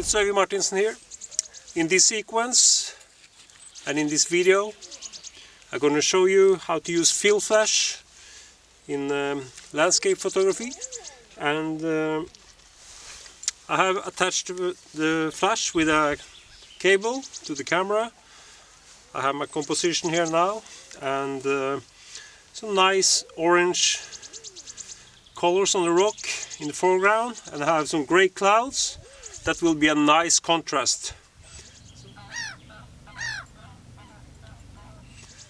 it's Øyvind Martinsen here. In this sequence and in this video I'm going to show you how to use field flash in landscape photography, and I have attached the flash with a cable to the camera. I have my composition here now, and some nice orange colors on the rock in the foreground, and I have some gray clouds. That will be a nice contrast.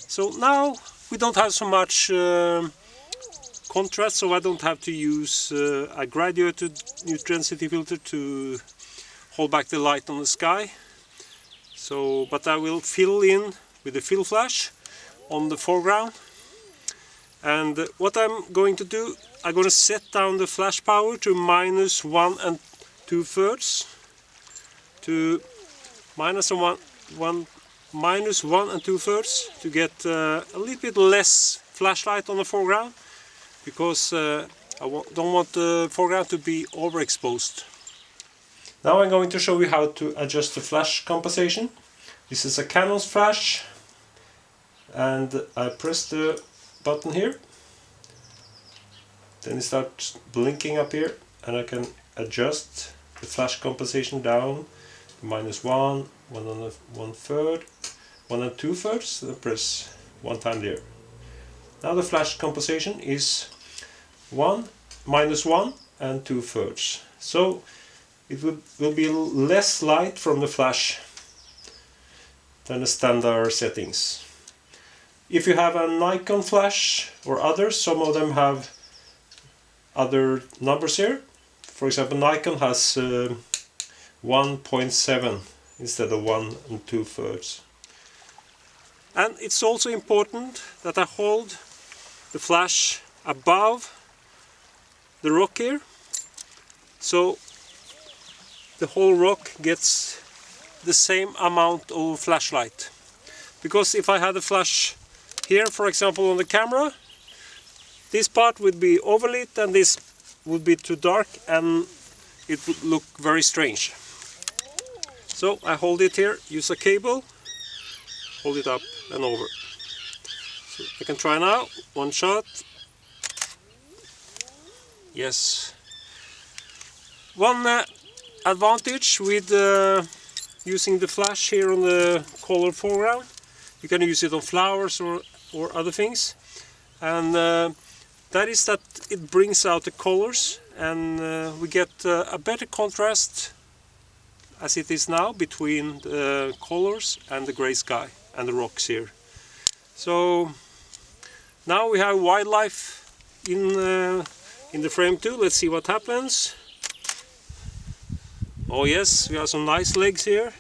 So now we don't have so much contrast, so I don't have to use a graduated neutral density filter to hold back the light on the sky. So, but I will fill in with the field flash on the foreground. And what I'm going to do, I'm going to set down the flash power to -1 2/3 to -1 2/3 to get a little bit less flashlight on the foreground, because I don't want the foreground to be overexposed. Now I'm going to show you how to adjust the flash compensation. This is a Canon's flash, and I press the button here, then it starts blinking up here, and I can adjust the flash compensation down to -1, 1 2/3, and press one time there. Now the flash compensation is -1 2/3, so it will be less light from the flash than the standard settings. If you have a Nikon flash or others, some of them have other numbers here. For example, Nikon has 1.7 instead of 1 2/3. And it's also important that I hold the flash above the rock here, so the whole rock gets the same amount of flashlight. Because if I had a flash here, for example, on the camera, this part would be overlit and this would be too dark, and it would look very strange. So I hold it here, use a cable, hold it up and over. So I can try now, one shot. Yes. One advantage with using the flash here on the color foreground, you can use it on flowers or other things, and that is that it brings out the colors, and we get a better contrast as it is now between the colors and the gray sky and the rocks here. So now we have wildlife in the frame too. Let's see what happens. Oh yes, we have some nice legs here.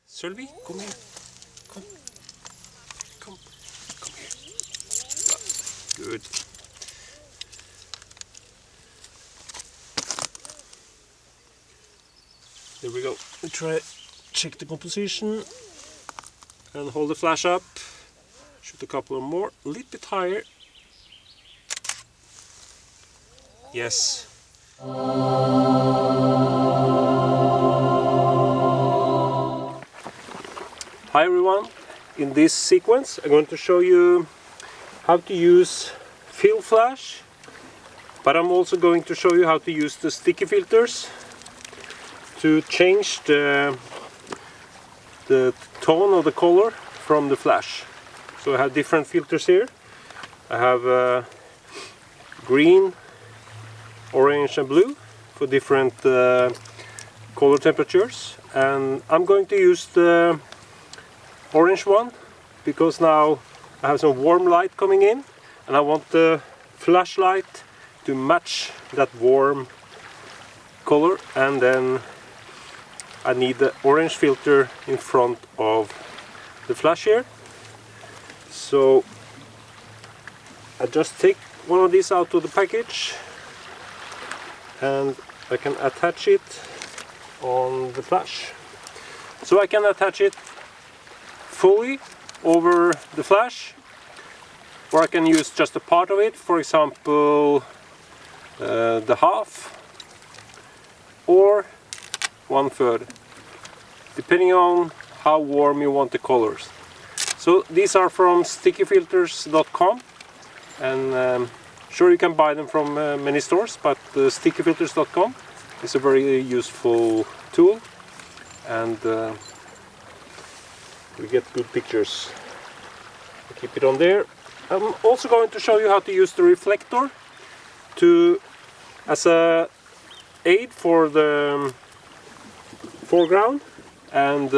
Sylvie, come here. Come here. Good. There we go. We try check the composition and hold the flash up. Shoot a couple more, a little bit higher. Yes. Hi everyone. In this sequence I'm going to show you how to use field flash, but I'm also going to show you how to use the sticky filters to change the tone of the color from the flash. So I have different filters here. I have green, orange and blue for different color temperatures, and I'm going to use the orange one because now I have some warm light coming in, and I want the flashlight to match that warm color, and then I need the orange filter in front of the flash here. So I just take one of these out of the package, and I can attach it on the flash. So I can attach it fully over the flash, or I can use just a part of it. For example, the half or 1/3, depending on how warm you want the colors. So these are from stickyfilters.com, and sure, you can buy them from many stores, but stickyfilters.com is a very useful tool, and we get good pictures. I'll keep it on there. I'm also going to show you how to use the reflector as a aid for the foreground, and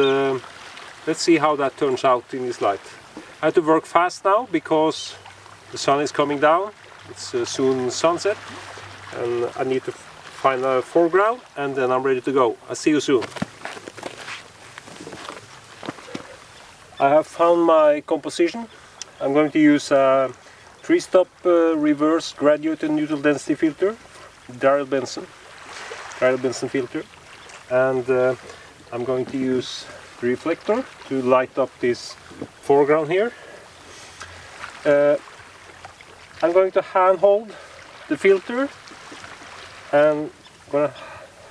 let's see how that turns out in this light. I have to work fast now because the sun is coming down. It's soon sunset, and I need to find a foreground, and then I'm ready to go. I'll see you soon. I have found my composition. I'm going to use a 3-stop reverse graduated neutral density filter, Daryl Benson filter, and I'm going to use the reflector to light up this foreground here. I'm going to hand hold the filter, and I'm going to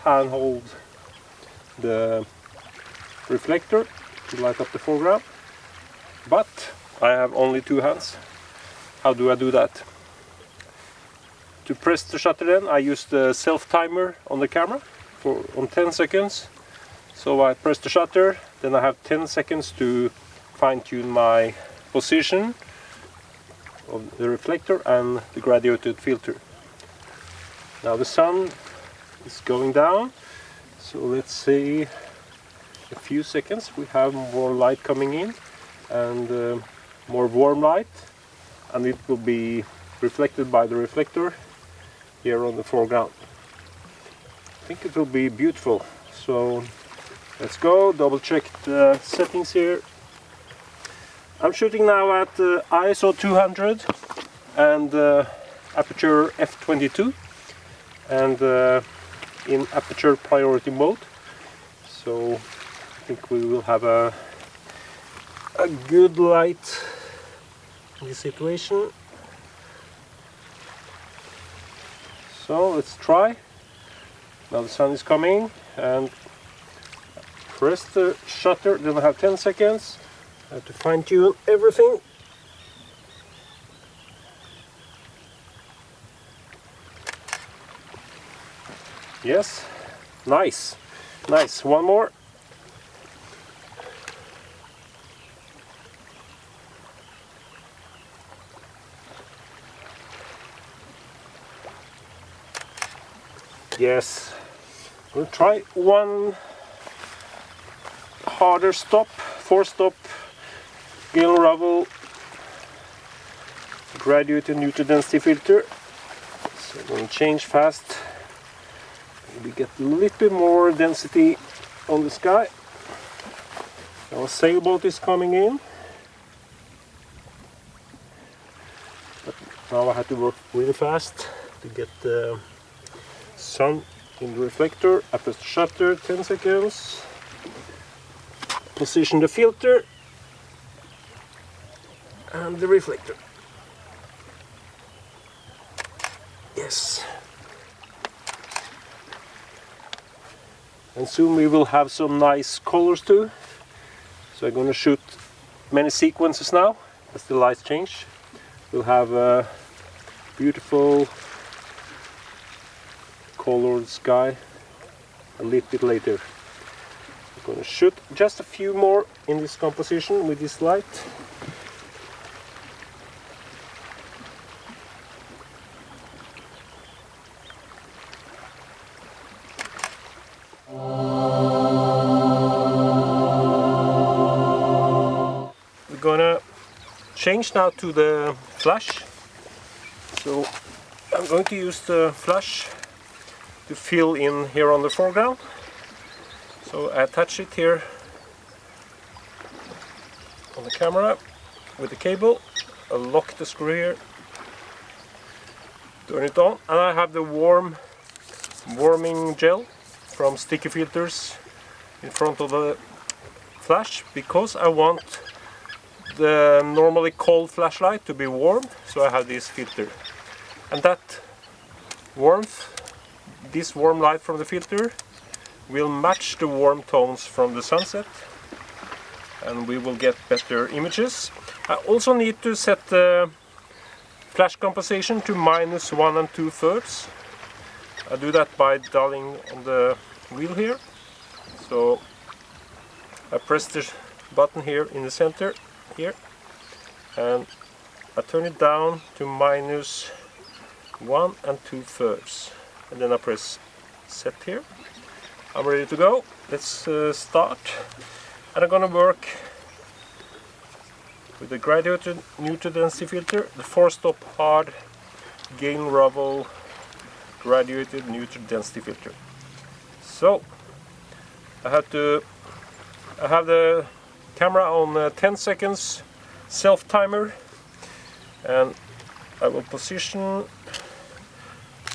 hand hold the reflector to light up the foreground, but I have only 2 hands. How do I do that? To press the shutter then, I use the self-timer on the camera on 10 seconds. So I press the shutter, then I have 10 seconds to fine-tune my position of the reflector and the graduated filter. Now the sun is going down, so let's see, a few seconds we have more light coming in, and more warm light, and it will be reflected by the reflector here on the foreground. I think it will be beautiful. So let's go double check the settings here. I'm shooting now at ISO 200 and aperture f22, and in aperture priority mode. So I think we will have a good light in this situation. So let's try. Now the sun is coming, and press the shutter, then I have 10 seconds. I have to fine tune everything. Yes, nice, nice. One more. Yes, we'll try one harder stop, 4-stop Gale Rubble graduated neutral density filter. So I'm going to change fast. We get a little bit more density on the sky. Our sailboat is coming in. But now I have to work really fast to get the sun in the reflector. I press the shutter, 10 seconds. Position the filter and the reflector. Yes. And soon we will have some nice colors too. So I'm going to shoot many sequences now as the lights change. We'll have a beautiful colored sky a little bit later. I'm going to shoot just a few more in this composition with this light. We're gonna change now to the flash. So I'm going to use the flash to fill in here on the foreground. So I attach it here on the camera with the cable. I'll lock the screw here, turn it on, and I have the warming gel from Sticky Filters in front of the flash, because I want the normally cold flashlight to be warm, so I have this filter. And that warmth, this warm light from the filter will match the warm tones from the sunset, and we will get better images. I also need to set the flash compensation to -1 2/3. I do that by dialing on the wheel here. So I press the button here in the center here, and I turn it down to -1 2/3, and then I press set here. I'm ready to go. Let's start, and I'm gonna work with the graduated neutral density filter, the 4-stop hard Galen Rubble graduated neutral density filter. So I have the camera on 10 seconds self timer, and I will position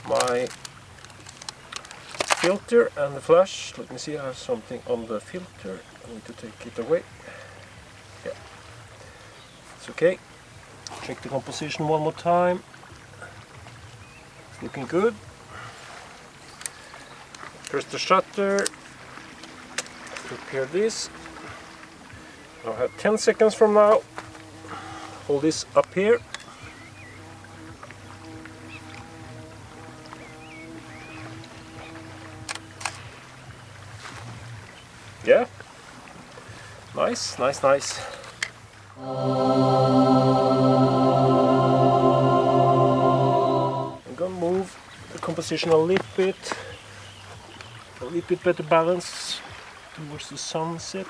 my filter and the flash. Let me see, I have something on the filter. I need to take it away. Yeah, it's okay. Check the composition one more time. It's looking good. Press the shutter. Prepare this. I have 10 seconds from now. Hold this up here. Yeah, nice, nice, nice. I'm gonna move the composition a little bit better balance towards the sunset.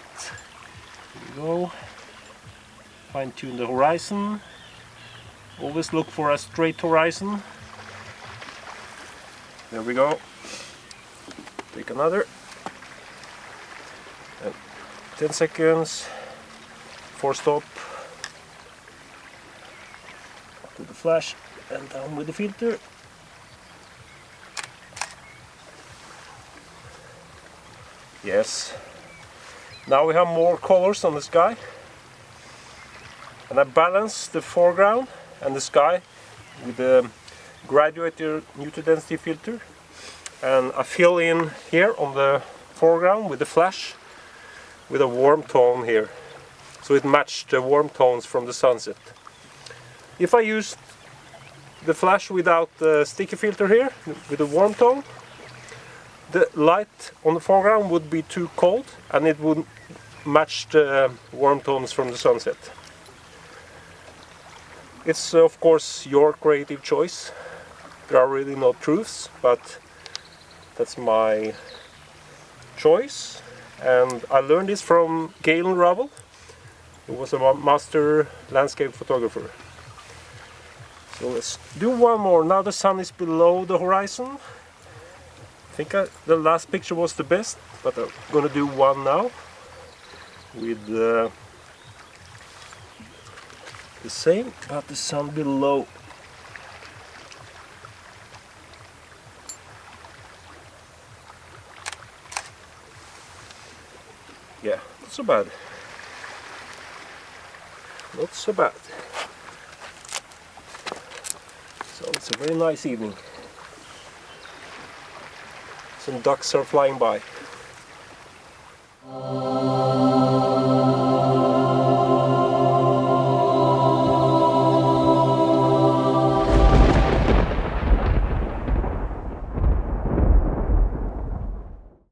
Here we go. Fine tune the horizon. Always look for a straight horizon. There we go. Take another. 10 seconds, 4-stop, to the flash and down with the filter. Yes, now we have more colors on the sky, and I balance the foreground and the sky with the graduated neutral density filter, and I fill in here on the foreground with the flash with a warm tone here, so it matched the warm tones from the sunset. If I used the flash without the sticky filter here, with a warm tone, the light on the foreground would be too cold and it wouldn't match the warm tones from the sunset. It's of course your creative choice. There are really no truths, but that's my choice. And I learned this from Galen Rubble, who was a master landscape photographer. So let's do one more. Now the sun is below the horizon. I think the last picture was the best, but I'm gonna do one now with the same, but the sun below. Yeah, not so bad. Not so bad. So it's a very nice evening. Some ducks are flying by.